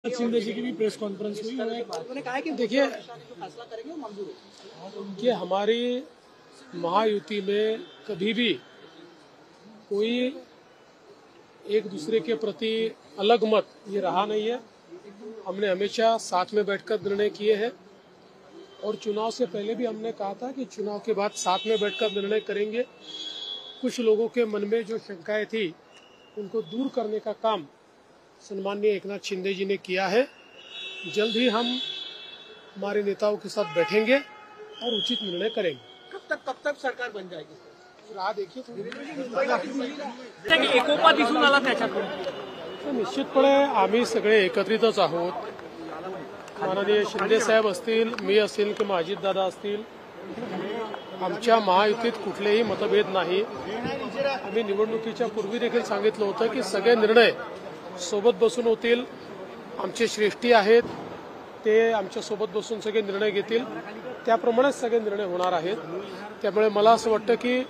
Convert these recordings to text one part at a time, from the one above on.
शिंदे जी की भी press conference हुई। उन्होंने कहा कि देखिए फैसला करेंगे वो मंजूर है कि हमारी महायुति में कभी भी कोई एक दूसरे के प्रति अलग मत ये रहा नहीं है। हमने हमेशा साथ में बैठकर निर्णय किए हैं और चुनाव से पहले भी हमने कहा था कि चुनाव के बाद साथ में बैठकर निर्णय करेंगे। कुछ लोगों के मन में जो शंकाएं थी उनको दूर करने का काम सम्माननीय एकनाथ शिंदे जी ने किया है। जल्द ही हम हमारे नेताओं के साथ बैठेंगे और उचित निर्णय करेंगे। कब तक सरकार बन जाएगी? राह देखिए एकोपा दिसून आला त्याच्याकडून। तर निश्चितपणे आम्ही सगळे एकत्रितच आहोत। माननीय शिंदे साहेब असतील, मी असेल किंवा अजितदादा असतील, आमच्या महायुतीत कुठलेही मतभेद नाही। आम्ही निवडणुकीच्या पूर्वी देखील सांगितलं होतं की सगळे निर्णय सोबत बसून होतील। आमचे श्रेष्ठी आहेत, ते आमच्या सोबत बसून सगळे निर्णय घेतील, त्याप्रमाणेच सगळे निर्णय होणार आहेत। त्यामुळे मला असं वाटतं की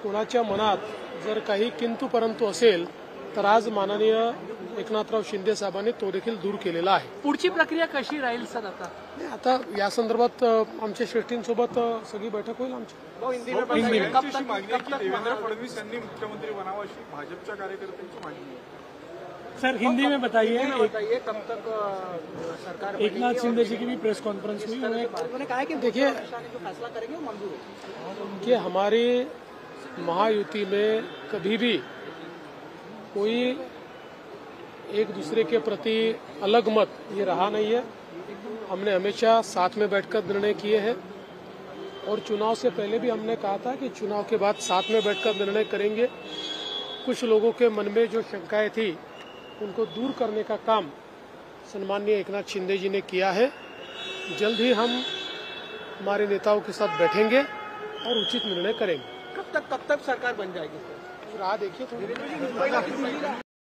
कोणाच्या मनात जर काही किंतु परंतु असेल तर आज माननीय एकनाथराव शिंदे साहेबांनी तो देखील दूर केलेला आहे। पुढची प्रक्रिया कशी राहील सर? आता या संदर्भात आमच्या श्रेष्ठींसोबत सगळी बैठक होईल आमची। देवेंद्र फडणवीस यांनी मुख्यमंत्री बनावं अशी भाजपच्या कार्यकर्त्यांची मागणी आहे। सर हिंदी में बताइए। कब तक सरकार? एकनाथ शिंदे जी की भी प्रेस कॉन्फ्रेंस हुई। उन्होंने कहा कि देखिए जो फैसला करेंगे वो मंजूर है कि हमारी महायुति में कभी भी कोई एक दूसरे के प्रति अलग मत ये रहा नहीं है। हमने हमेशा साथ में बैठकर निर्णय किए हैं और चुनाव से पहले भी हमने कहा था कि चुनाव के बाद साथ में बैठकर निर्णय करेंगे। कुछ लोगों के मन में जो शंकाएं थी उनको दूर करने का काम सम्माननीय एकनाथ शिंदे जी ने किया है। जल्द ही हम हमारे नेताओं के साथ बैठेंगे और उचित निर्णय करेंगे। कब तक सरकार बन जाएगी? राह देखिए